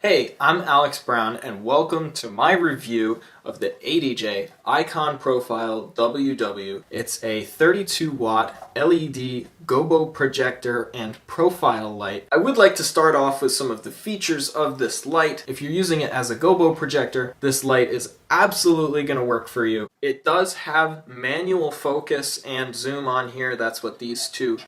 Hey, I'm Alex Brown and welcome to my review of the ADJ Ikon Profile WW. It's a 32 watt LED Gobo projector and profile light. I would like to start off with some of the features of this light. If you're using it as a Gobo projector, this light is absolutely going to work for you. It does have manual focus and zoom on here. That's what these two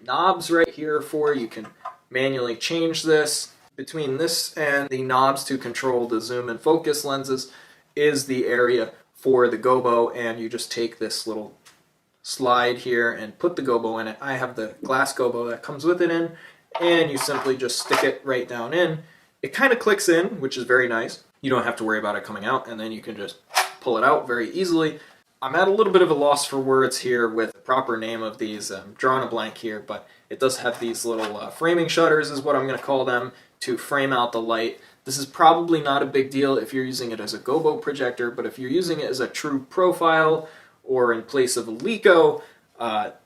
knobs right here are for. You can manually change this. Between this and the knobs to control the zoom and focus lenses is the area for the Gobo, and you just take this little slide here and put the Gobo in it. I have the glass Gobo that comes with it in, and you simply just stick it right down in. It kind of clicks in, which is very nice. You don't have to worry about it coming out, and then you can just pull it out very easily. I'm at a little bit of a loss for words here with the proper name of these. I'm drawing a blank here, but it does have these little framing shutters is what I'm going to call them, to frame out the light. This is probably not a big deal if you're using it as a Gobo projector, but if you're using it as a true profile or in place of a Lico,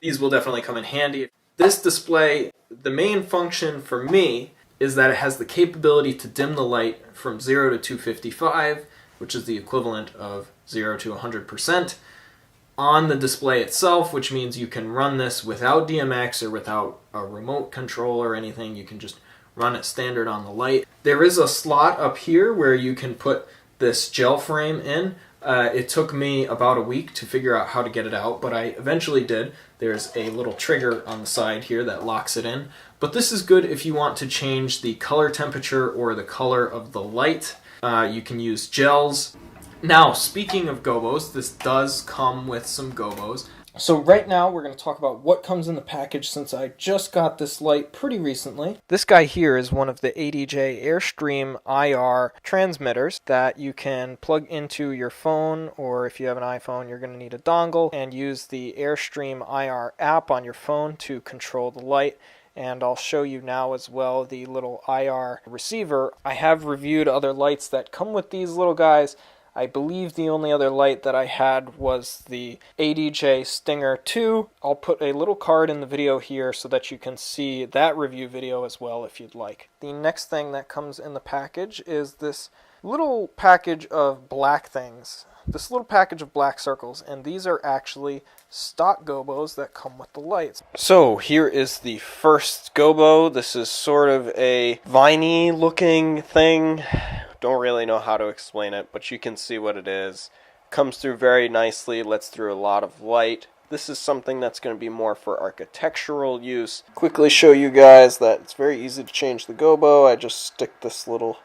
these will definitely come in handy. This display, the main function for me is that it has the capability to dim the light from 0 to 255, which is the equivalent of 0 to 100%, on the display itself, which means you can run this without DMX or without a remote control or anything. You can just run it standard on the light. There is a slot up here where you can put this gel frame in. It took me about a week to figure out how to get it out, but I eventually did. There's a little trigger on the side here that locks it in. But this is good if you want to change the color temperature or the color of the light. You can use gels. Now, speaking of Gobos, this does come with some Gobos. So right now we're going to talk about what comes in the package since I just got this light pretty recently. This guy here is one of the ADJ Airstream IR transmitters that you can plug into your phone, or if you have an iPhone you're going to need a dongle, and use the Airstream IR app on your phone to control the light. And I'll show you now as well the little IR receiver. I have reviewed other lights that come with these little guys. I believe the only other light that I had was the ADJ Stinger 2. I'll put a little card in the video here so that you can see that review video as well if you'd like. The next thing that comes in the package is this little package of black things. This little package of black circles, and these are actually stock Gobos that come with the lights. So here is the first Gobo. This is sort of a viney looking thing. Don't really know how to explain it, but you can see what it is. Comes through very nicely, lets through a lot of light. This is something that's going to be more for architectural use. Quickly show you guys that it's very easy to change the Gobo. I just stick this little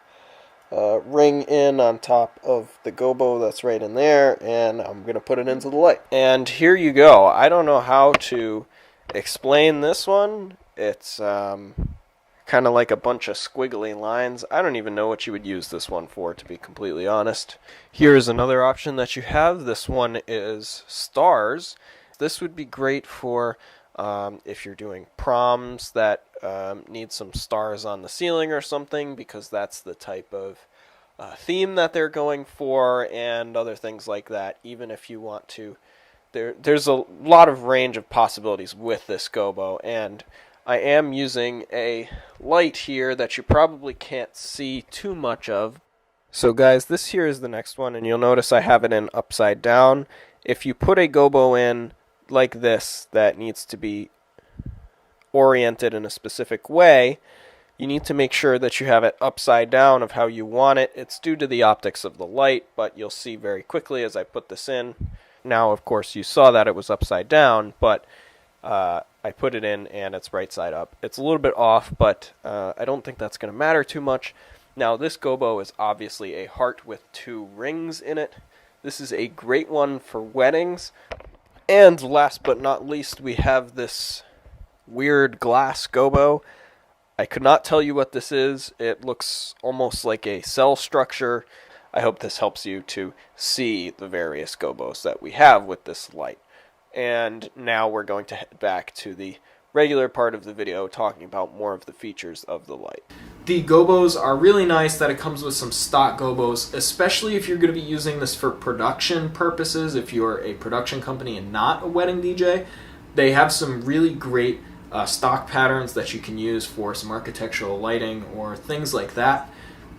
ring in on top of the Gobo that's right in there, and I'm going to put it into the light. And here you go. I don't know how to explain this one. It's kind of like a bunch of squiggly lines. I don't even know what you would use this one for, to be completely honest. Here's another option that you have. This one is stars. This would be great for if you're doing proms that need some stars on the ceiling or something, because that's the type of theme that they're going for, and other things like that. Even if you want to, there's a lot of range of possibilities with this Gobo, and I am using a light here that you probably can't see too much of. So guys, this here is the next one, and you'll notice I have it in upside down. If you put a Gobo in like this that needs to be oriented in a specific way, you need to make sure that you have it upside down of how you want it. It's due to the optics of the light, but you'll see very quickly as I put this in. Now, of course, you saw that it was upside down, but I put it in and it's right side up. It's a little bit off, but I don't think that's going to matter too much. Now, this Gobo is obviously a heart with 2 rings in it. This is a great one for weddings. And last but not least, we have this weird glass Gobo. I could not tell you what this is. It looks almost like a cell structure. I hope this helps you to see the various Gobos that we have with this light. And now we're going to head back to the regular part of the video talking about more of the features of the light. The Gobos are really nice that it comes with some stock Gobos, especially if you're going to be using this for production purposes. If you're a production company and not a wedding DJ, they have some really great stock patterns that you can use for some architectural lighting or things like that.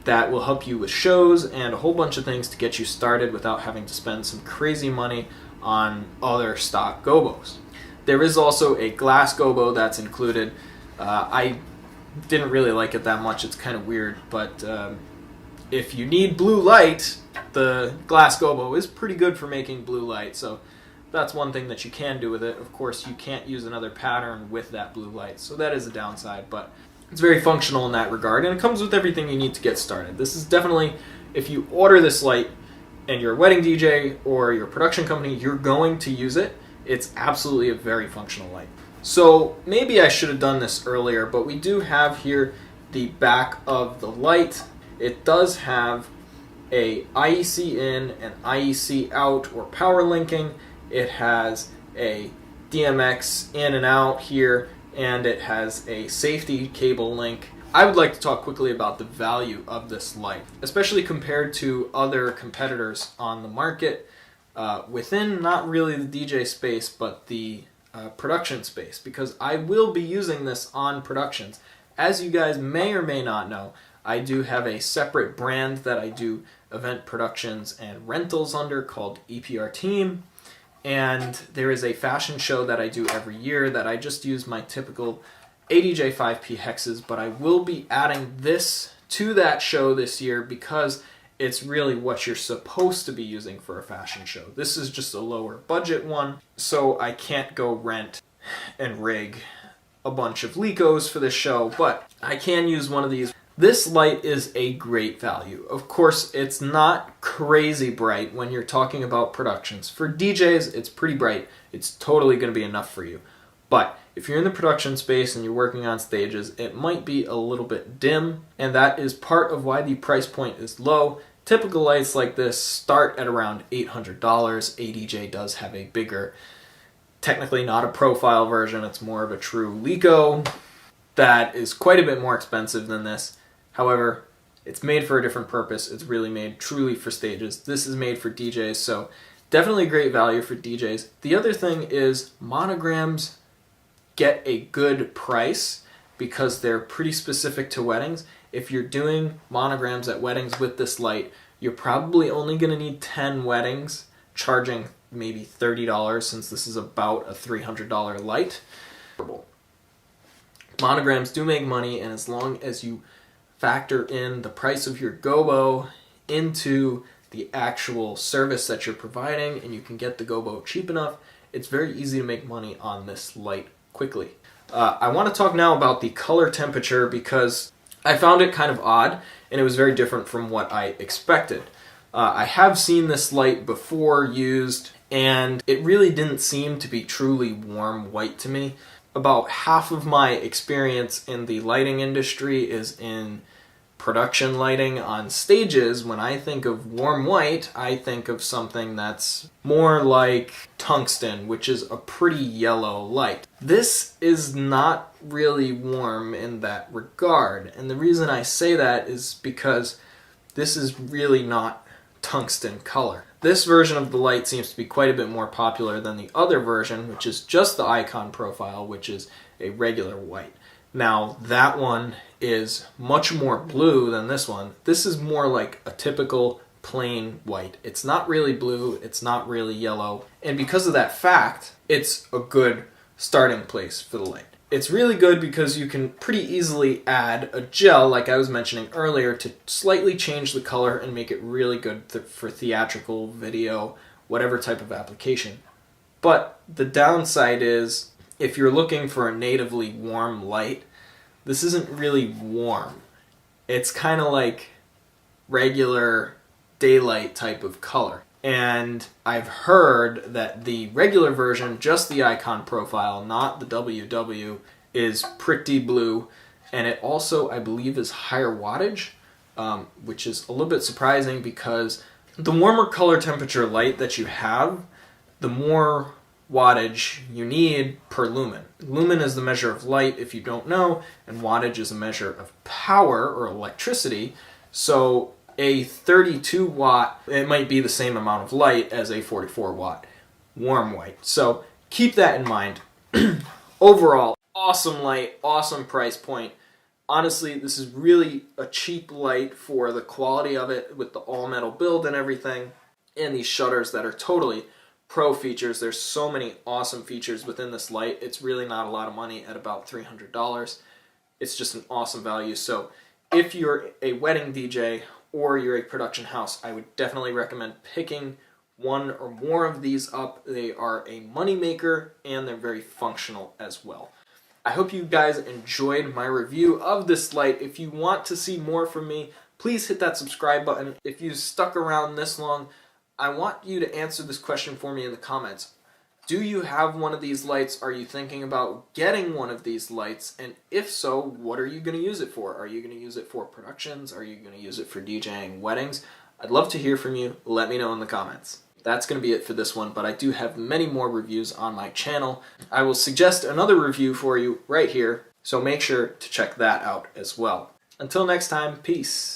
that will help you with shows and a whole bunch of things to get you started without having to spend some crazy money on other stock Gobos. There is also a glass Gobo that's included. I didn't really like it that much. It's kind of weird, but if you need blue light, the glass Gobo is pretty good for making blue light, so that's one thing that you can do with it. Of course, you can't use another pattern with that blue light, so that is a downside, but it's very functional in that regard, and it comes with everything you need to get started. This is definitely, if you order this light and you're a wedding DJ or your production company, you're going to use it. It's absolutely a very functional light. So maybe I should have done this earlier, but we do have here the back of the light. It does have a IEC in and IEC out, or power linking. It has a DMX in and out here, and it has a safety cable link. I would like to talk quickly about the value of this light, especially compared to other competitors on the market within not really the DJ space, but the production space, because I will be using this on productions. As you guys may or may not know, I do have a separate brand that I do event productions and rentals under called EPR Team, and there is a fashion show that I do every year that I just use my typical ADJ 5P hexes, but I will be adding this to that show this year because it's really what you're supposed to be using for a fashion show. This is just a lower budget one, so I can't go rent and rig a bunch of Licos for this show, but I can use one of these. This light is a great value. Of course, it's not crazy bright when you're talking about productions. For DJs, it's pretty bright. It's totally going to be enough for you. But if you're in the production space and you're working on stages, it might be a little bit dim, and that is part of why the price point is low. Typical lights like this start at around $800. ADJ does have a bigger, technically not a profile version, it's more of a true Lico that is quite a bit more expensive than this. However, it's made for a different purpose. It's really made truly for stages. This is made for DJs, so definitely a great value for DJs. The other thing is monograms get a good price because they're pretty specific to weddings. If you're doing monograms at weddings with this light, you're probably only going to need 10 weddings, charging maybe $30 since this is about a $300 light. Monograms do make money, and as long as you factor in the price of your Gobo into the actual service that you're providing and you can get the Gobo cheap enough, it's very easy to make money on this light quickly. I want to talk now about the color temperature because I found it kind of odd and it was very different from what I expected. I have seen this light before used and it really didn't seem to be truly warm white to me. About half of my experience in the lighting industry is in production lighting on stages. When I think of warm white, I think of something that's more like tungsten, which is a pretty yellow light. This is not really warm in that regard, and the reason I say that is because this is really not tungsten color. This version of the light seems to be quite a bit more popular than the other version, which is just the Ikon profile, which is a regular white. Now, that one is much more blue than this one. This is more like a typical plain white. It's not really blue, it's not really yellow, and because of that fact, it's a good starting place for the light. It's really good because you can pretty easily add a gel, like I was mentioning earlier, to slightly change the color and make it really good for theatrical, video, whatever type of application. But the downside is, if you're looking for a natively warm light, this isn't really warm. It's kind of like regular daylight type of color. And I've heard that the regular version, just the Ikon profile, not the WW, is pretty blue. And it also, I believe, is higher wattage, which is a little bit surprising because the warmer color temperature light that you have, the more wattage you need per lumen. Lumen is the measure of light, if you don't know, and wattage is a measure of power or electricity. So a 32 watt, it might be the same amount of light as a 44 watt warm white. So keep that in mind. Overall, awesome light, awesome price point. Honestly, this is really a cheap light for the quality of it with the all-metal build and everything, and these shutters that are totally pro features. There's so many awesome features within this light. It's really not a lot of money at about $300. It's just an awesome value. So if you're a wedding DJ or you're a production house, I would definitely recommend picking one or more of these up. They are a money maker and they're very functional as well. I hope you guys enjoyed my review of this light. If you want to see more from me, please hit that subscribe button. If you stuck around this long, I want you to answer this question for me in the comments. Do you have one of these lights? Are you thinking about getting one of these lights? And if so, what are you going to use it for? Are you going to use it for productions? Are you going to use it for DJing weddings? I'd love to hear from you. Let me know in the comments. That's going to be it for this one, but I do have many more reviews on my channel. I will suggest another review for you right here, so make sure to check that out as well. Until next time, peace.